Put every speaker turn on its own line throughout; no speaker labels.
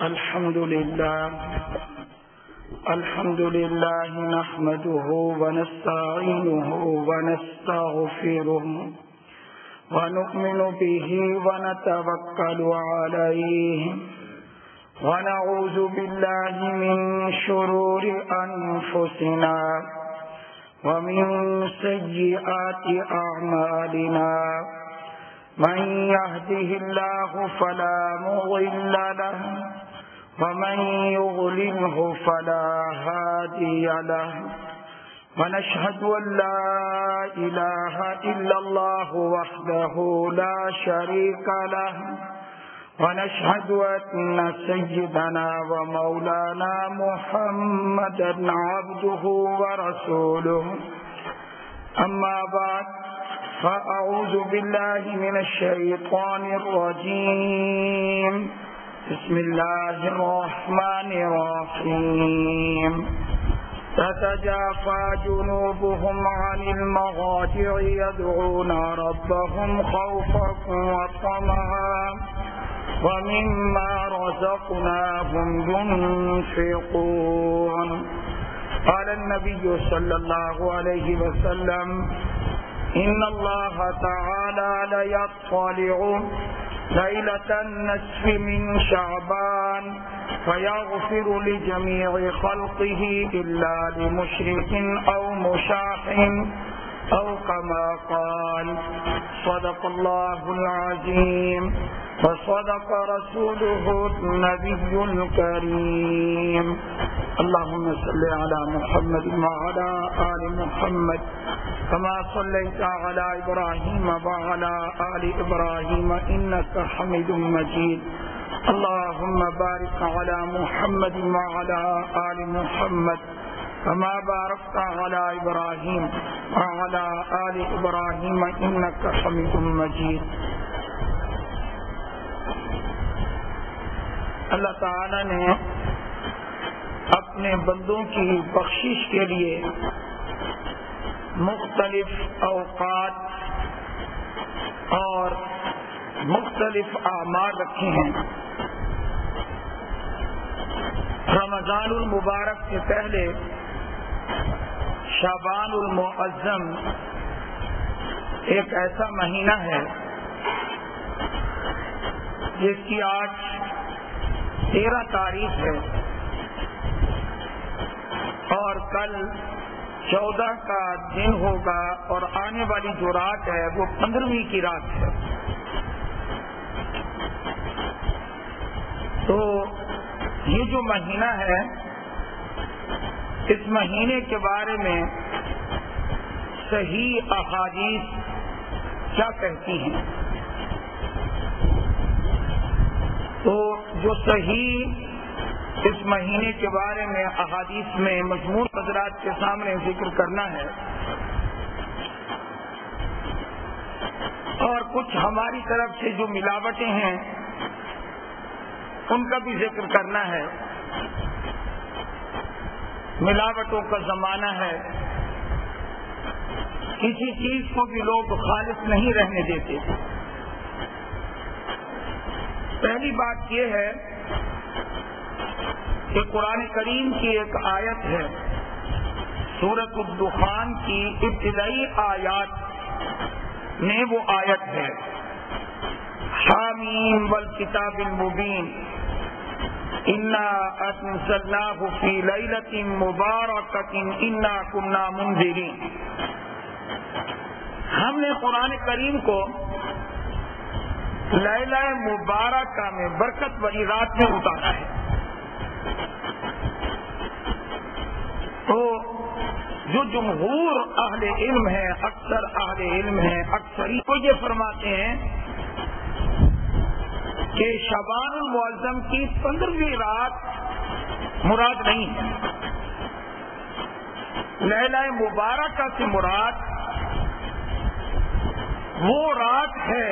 الحمد لله نحمده ونستعينه ونستغفره ونؤمن به ونتوكل عليه ونعوذ بالله من شرور أنفسنا ومن سيئات أعمالنا من يهده الله فلا مضل له ومن يضلله فلا هادي له ونشهد أن لا إله إلا الله وحده لا شريك له ونشهد أن سيدنا ومولانا محمدا عبده ورسوله أما بعد فأعوذ بالله من الشيطان الرجيم بسم الله الرحمن الرحيم تتجافى جنوبهم عن المضاجع يدعون ربهم خوفا وطمعا ومما رزقناهم ينفقون قال النبي صلى الله عليه وسلم إن الله تعالى ليطلع ليلة النصف من شعبان فيغفر لجميع خلقه إلا لمشرك أو مشاح أو كما قال صدق الله العظيم وصدق رسوله النبي الكريم اللهم صل على محمد وعلى آل محمد كما صليت على إبراهيم وعلى آل إبراهيم إنك حميد مجيد اللهم بارك على محمد وعلى آل محمد كما باركت على إبراهيم وعلى آل إبراهيم إنك حميد مجيد. اللہ تعالی نے اپنے بندوں کی بخشش کے لیے مختلف اوقات اور مختلف اعمال رکھے ہیں. رمضان المبارک سے پہلے شعبان المعظم ایک ایسا مہینہ ہے جس کی آج 13 تاریخ ہے اور کل 14 کا دن ہوگا اور آنے والی جو رات ہے وہ 15ویں کی رات ہے. تو یہ جو مہینہ ہے اس مہینے کے بارے میں صحیح احادیث کیا کہتی ہیں؟ تو جو صحیح اس مہینے کے بارے میں احادیث میں مضمون حضرات کے سامنے ذکر کرنا ہے اور کچھ ہماری طرف سے جو ملاوٹیں ہیں ان کا بھی ذکر کرنا ہے. ملاوٹوں کا زمانہ ہے, کسی چیز کو بھی لوگ خالص نہیں رہنے دیتے. پہلی بات یہ ہے کہ قرآن کریم کی ایک آیت ہے, سورۃ الدخان کی ابتدائی آیات میں وہ آیت ہے حامیم والکتاب المبین انا انزلناہ فی لیلۃ مبارکۃ انا کنا منذرین. ہم نے قرآن کریم کو لیلہ مبارکہ میں برکت والی رات میں اتارا ہے. تو جو جمہور اہل علم ہیں, اکثر اہل علم ہیں, اکثری کو یہ فرماتے ہیں کہ شعبان المعظم کی 15ویں رات مراد نہیں ہے. لیلہ مبارکہ سے مراد وہ رات ہے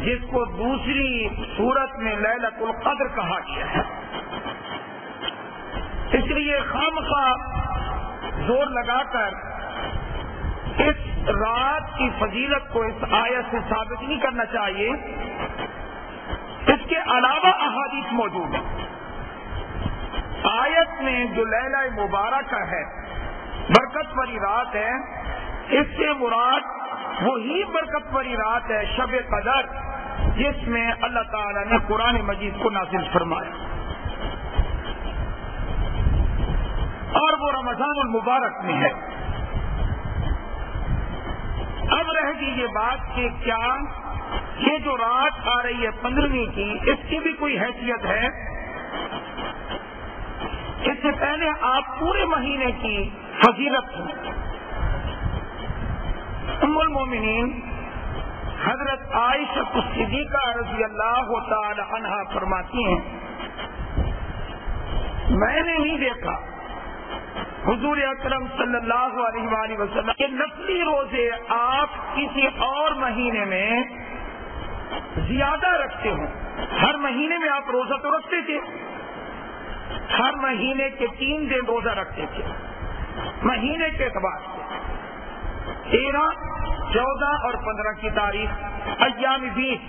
جس کو دوسری صورت میں لیلۃ القدر کہا گیا ہے. اس لیے خامخواہ زور لگا کر اس رات کی فضیلت کو اس آیت سے ثابت نہیں کرنا چاہیے. اس کے علاوہ احادیث موجود ہیں. آیت میں جو لیلہ مبارکہ ہے، برکت والی رات ہے، اس سے مراد وہی برکت والی رات ہے شب قدر جس میں اللہ تعالی نے قرآن مجید کو نازل فرمایا، اور وہ رمضان المبارک میں ہے. اب رہ گئی یہ بات کہ کیا یہ جو رات آ رہی ہے 15ویں کی، اس کی بھی کوئی حیثیت ہے؟ اس سے پہلے آپ پورے مہینے کی فضیلت سنیں. ام المومنین حضرت عائشہ صدیقہ رضی اللہ تعالی عنہا فرماتی ہیں، میں نے نہیں دیکھا حضور اکرم صلی اللہ علیہ وآلہ وسلم کہ نفلی روزے آپ کسی اور مہینے میں زیادہ رکھتے ہوں. ہر مہینے میں آپ روزہ تو رکھتے تھے، ہر مہینے کے 3 دن روزہ رکھتے تھے مہینے کے اعتبار سے، 13، 14 اور 15 کی تاریخ ایام 20،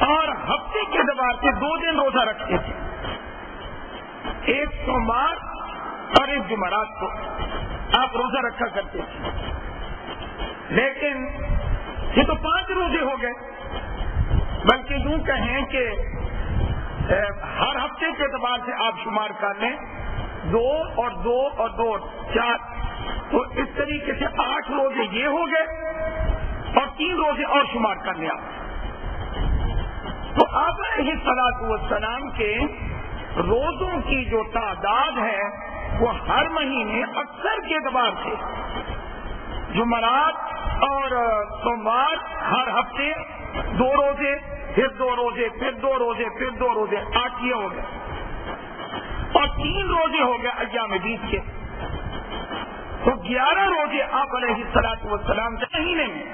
اور ہفتے کے اعتبار سے 2 دن روزہ رکھتے تھے، ایک سوموار اور ایک جمعرات کو آپ روزہ رکھا کرتے تھے. لیکن یہ تو 5 روزے ہو گئے، بلکہ یوں کہیں کہ ہر ہفتے کے اعتبار سے آپ شمار کر لیں، 2 اور 2 اور 2 4، تو اس طریقے سے 8 روزے یہ ہو گئے اور 3 روزے اور شمار کر لیں آپ. تو آپ علیہ الصلوۃ والسلام کے روزوں کی جو تعداد ہے وہ ہر مہینے اکثر کے اعتبار سے جمعرات اور سوموار، ہر ہفتے 2 روزے، پھر 2 روزے، پھر 2 روزے، پھر 2 روزے، 8 یہ ہو گئے، اور 3 روزے ہو گئے ایام 20 کے. تو 11 روزے آپ علیہ الصلوۃ والسلام کے مہینے میں.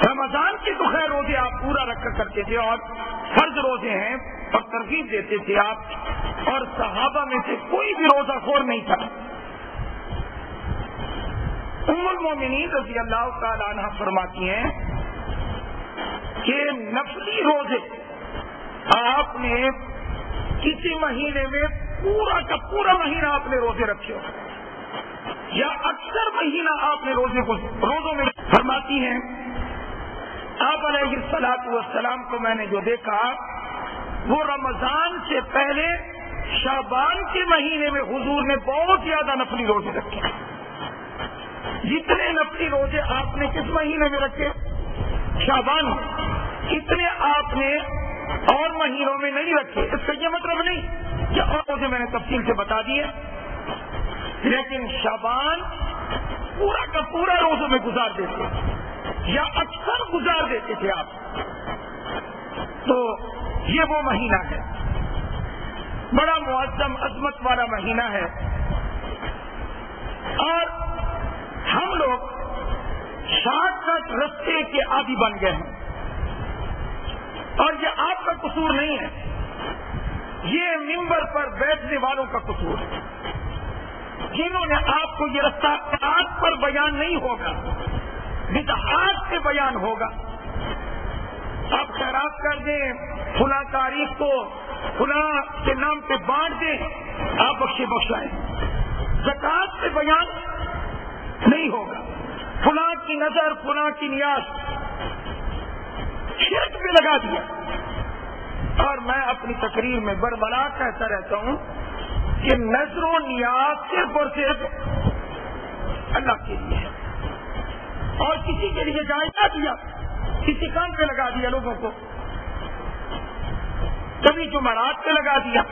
رمضان کے تو خیر روزے آپ پورا رکھا کرتے تھے اور فرض روزے ہیں اور ترغیب دیتے تھے آپ، اور صحابہ میں سے کوئی بھی روزہ خور نہیں تھا. ام المومنین رضی اللہ تعالی عنہ فرماتی ہیں کہ نفلی روزے آپ نے کسی مہینے میں پورا کا پورا مہینہ آپ نے روزے رکھے ہو، یا اکثر مہینہ آپ نے روزوں میں. فرماتی ہیں آپ علیہ الصلوۃ والسلام کو میں نے جو دیکھا وہ رمضان سے پہلے شعبان کے مہینے میں حضور نے بہت زیادہ نفلی روزے رکھے. جتنے نفلی روزے آپ نے کس مہینے میں رکھے؟ شعبان. اتنے آپ نے اور مہینوں میں نہیں رکھے. اس کا یہ مطلب نہیں کہ اور روزے میں نے تفصیل سے بتا دیے، لیکن شعبان پورا کا پورا روزوں میں گزار دیتے یا اکثر گزار دیتے تھے آپ. تو یہ وہ مہینہ ہے، بڑا معظم عظمت والا مہینہ ہے، اور ہم لوگ شارٹ کٹ رستے کے عادی بن گئے ہیں. اور یہ آپ کا قصور نہیں ہے، یہ ممبر پر بیٹھنے والوں کا قصور ہے، جنہوں نے آپ کو یہ رستہ آج پر بیان نہیں ہوگا، بدعات سے بیان ہوگا. آپ خیرات کر دیں، فلاں تاریخ کو فلاں کے نام پہ بانٹ دیں، آپ بخشائیں. زکوٰۃ سے بیان نہیں ہوگا، فلاں کی نظر، فلاں کی نیاز، شرک پہ لگا دیا. اور میں اپنی تقریر میں بربلا کہتا رہتا ہوں کہ نظر و نیاز صرف اور صرف اللہ کے لیے ہے، اور کسی کے لیے جائز نہ دیا، کسی کام پہ لگا دیا لوگوں کو. کبھی جمعرات پہ لگا دیا،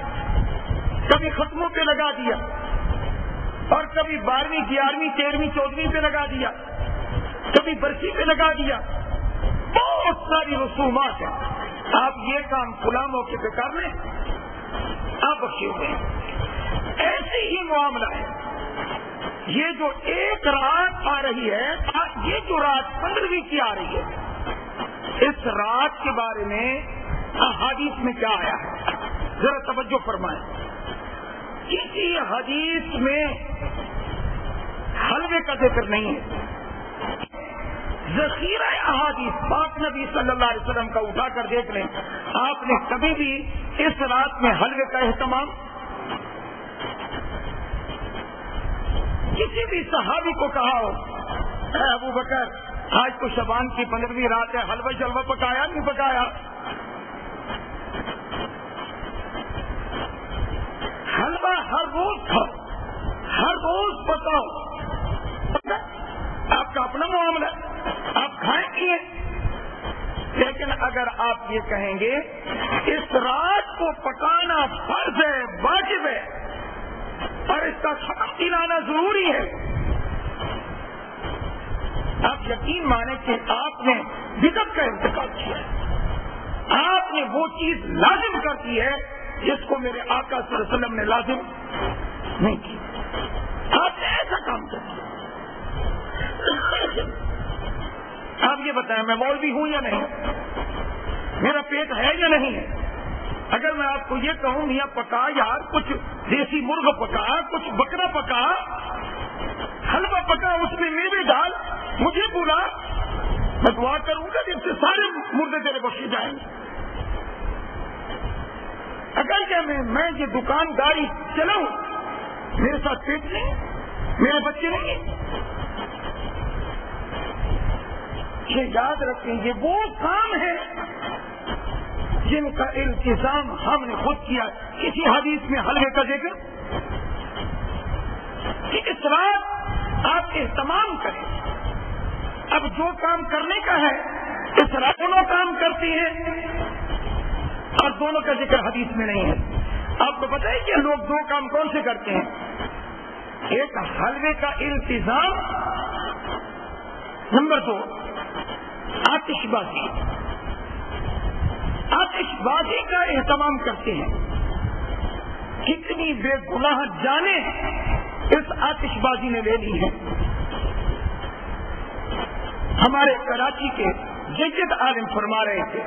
کبھی ختموں پہ لگا دیا، اور کبھی 12ویں، 11ویں، 13ویں، 14ویں پہ لگا دیا، کبھی برسی پہ لگا دیا. بہت ساری رسومات ہیں. آپ یہ کام فلاں موقع پہ کر لیں، آپ بخشے ہوئے ہیں. ایسے ہی معاملہ ہے. یہ جو ایک رات آ رہی ہے، یہ جو رات 15ویں کی آ رہی ہے، اس رات کے بارے میں حدیث میں کیا آیا ہے ذرا توجہ فرمائیں. کسی حدیث میں حلوے کا ذکر نہیں ہے، ذخیرہ احادیث پاک نبی صلی اللہ علیہ وسلم کا اٹھا کر دیکھ لیں، آپ نے کبھی بھی اس رات میں حلوے کا اہتمام کسی بھی صحابی کو کہا ہو اے ابو بکر آج تو شعبان کی 15ویں رات ہے، حلوہ شلوہ پکایا نہیں پکایا؟ حلوہ ہر روز کھاؤ، ہر روز پکاؤ، آپ کا اپنا معاملہ ہے، آپ کھائیں گے۔ لیکن اگر آپ یہ کہیں گے اس رات کو پکانا فرض ہے، واجب ہے اور اس کا کھانا پلانا ضروری ہے، آپ یقین مانیں کہ آپ نے بدعت کا ارتکاب کیا ہے، آپ نے وہ چیز لازم کر دی ہے جس کو میرے آقا صلی اللہ علیہ وسلم نے لازم نہیں کی، آپ نے ایسا کام کر دیا۔ آپ یہ بتائیں میں مولوی ہوں یا نہیں، میرا پیٹ ہے یا نہیں ہے؟ اگر میں آپ کو یہ کہوں میاں پکا یار کچھ دیسی مرغ پکا، کچھ بکرا پکا، حلوہ پکا، اس میں میوے ڈال، مجھے بولا، میں دعا کروں گا جس سے سارے مردے تیرے بخشے جائیں گے۔ اگر کیا میں یہ دکانداری چلاؤں، میرے ساتھ پیٹ نہیں، میرے بچے نہیں، یہ یاد رکھیں یہ وہ کام ہے جن کا التزام ہم نے خود کیا۔ کسی حدیث میں حلوے کا ذکر کہ اس رات آپ اہتمام کریں۔ اب جو کام کرنے کا ہے اس رات دونوں کام کرتی ہیں اور دونوں کا ذکر حدیث میں نہیں ہے۔ آپ کو پتہ ہے کہ لوگ دو کام کون سے کرتے ہیں؟ ایک حلوے کا التزام، نمبر 2 آتش بازی، آتش بازی کا اہتمام کرتے ہیں۔ کتنی بے گناہ جانیں اس آتش بازی نے لے لی ہے۔ ہمارے کراچی کے جید عالم فرما رہے تھے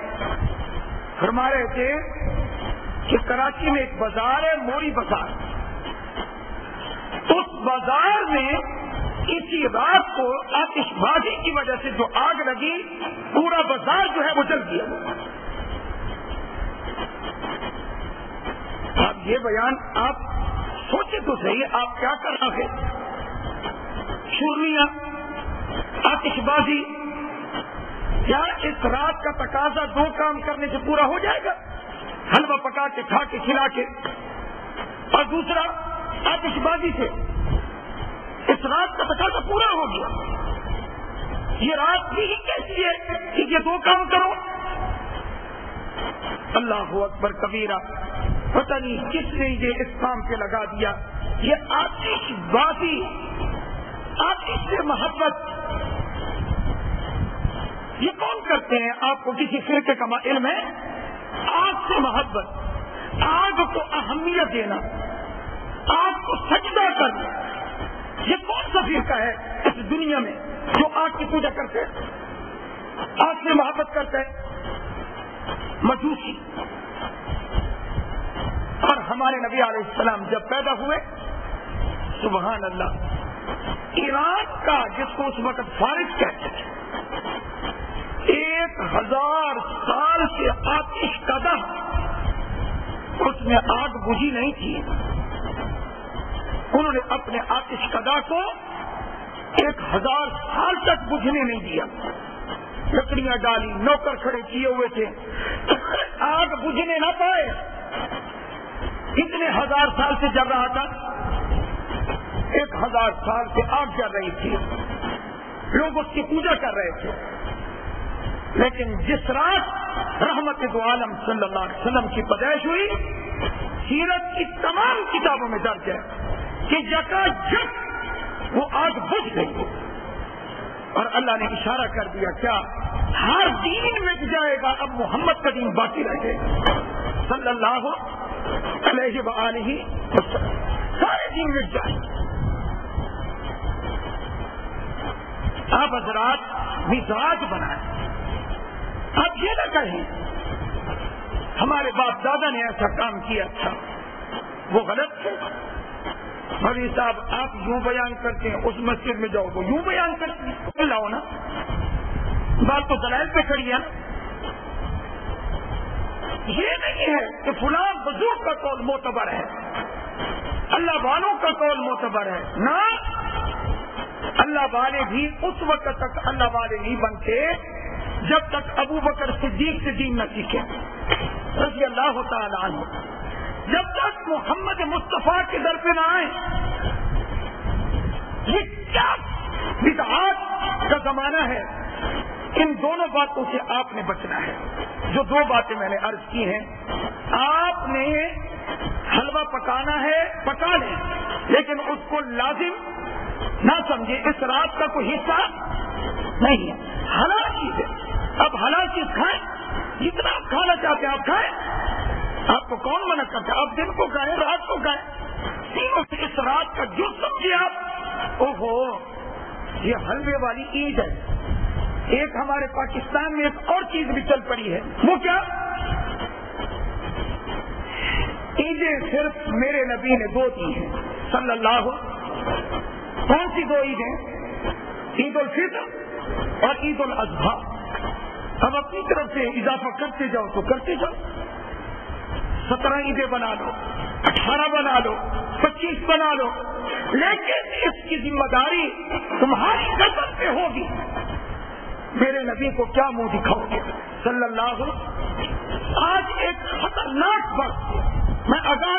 کہ کراچی میں ایک بازار ہے، موری بازار، اس بازار میں اسی رات کو آتش بازی کی وجہ سے جو آگ لگی، پورا بازار جو ہے وہ جل گیا۔ اب یہ بیان آپ سوچے تو صحیح، آپ کیا کر رہے ہیں؟ چورنیاں، آتش بازی، کیا اس رات کا تقاضا دو کام کرنے سے پورا ہو جائے گا؟ حلوہ پکا کے کھا کے کھلا کے، اور دوسرا آتش بازی سے اس رات کا تقاضا پورا ہو گیا۔ یہ رات بھی کیسی ہے کہ یہ دو کام کرو؟ اللہ اکبر کبیرہ، پتہ نہیں کس نے یہ اس کام پہ لگا دیا۔ یہ آتش بازی، آتش سے محبت، یہ کون کرتے ہیں؟ آپ کو کسی فرقے کا علم ہے؟ آگ سے محبت، آگ کو اہمیت دینا، آگ کو سجدہ کرنا، یہ کون سا فرقہ ہے اس دنیا میں جو آگ کی پوجا کرتے ہیں، آگ سے محبت کرتے ہیں؟ مجوسی۔ اور ہمارے نبی علیہ السلام جب پیدا ہوئے، سبحان اللہ، ایران کا جس کو اس وقت فارس کہتے تھے، 1000 سال سے آتش کدہ، اس میں آگ بجھی نہیں تھی، انہوں نے اپنے آتش کدہ کو 1000 سال تک بجھنے نہیں دیا، لکڑیاں ڈالی، نوکر کھڑے کیے ہوئے تھے، آگ بجھنے نہ پائے۔ کتنے 1000 سال سے جل رہا تھا؟ 1000 سال سے آگ جل رہی تھی، لوگ اس کی پوجا کر رہے تھے۔ لیکن جس رات رحمت دو عالم صلی اللہ علیہ وسلم کی پیدائش ہوئی، سیرت کی تمام کتابوں میں درج ہے کہ یکایک وہ آگ بجھ گئی، اور اللہ نے اشارہ کر دیا کیا ہر دین مٹ جائے گا، اب محمد کا دین باقی رہے گا صلی اللہ علیہ وآلہ وسلم، سارے دین مٹ جائیں۔ آپ حضرات مزاج بنائیں، آپ یہ نہ کہیں ہمارے باپ دادا نے ایسا کام کیا تھا، وہ غلط ہے۔ مولوی صاحب آپ یوں بیان کرتے ہیں، اس مسجد میں جاؤ وہ یوں بیان کرتے ہیں، لاؤ نا، بات تو دلائل پہ کھڑی ہے نا. یہ نہیں ہے کہ فلاں بزرگ کا قول معتبر ہے, اللہ والوں کا قول معتبر ہے. نہ, اللہ والے بھی اس وقت تک اللہ والے نہیں بنتے جب تک ابو بکر صدیق سے دین نہ سیکھے رضی اللہ تعالی عنہ, جب تک محمد مصطفیٰ کے در پہ نہ آئے. یہ کیا بدعات کا زمانہ ہے. ان دونوں باتوں سے آپ نے بچنا ہے. جو دو باتیں میں نے عرض کی ہیں, آپ نے حلوہ پکانا ہے پکا لیں, لیکن اس کو لازم نہ سمجھے, اس رات کا کوئی حصہ نہیں ہے. حلال چیز ہے, اب حلال چیز کھائیں, جتنا آپ کھانا چاہتے ہیں آپ کھائیں. آپ کو کون منع کرتا ہے؟ آپ دن کو کھائیں, رات کو کھائیں, تینوں سے اس رات کا جو سمجھے آپ. اوہو, یہ حلوے والی عید ہے. ایک ہمارے پاکستان میں ایک اور چیز بھی چل پڑی ہے, وہ کیا؟ عیدیں صرف میرے نبی نے دو دی ہیں صلی اللہ. کون سی دو عیدیں؟ عید الفطر اور عید الاضحیٰ. اب اپنی طرف سے اضافہ کرتے جاؤ تو کرتے جاؤ. 17 عیدیں بنا لو, 18 بنا لو, 25 بنا لو, لیکن اس کی ذمہ داری تمہاری قدر پہ ہوگی. میرے نبی کو کیا منہ دکھاؤ گے صلی اللہ. آج ایک خطرناک وقت میں آگاہ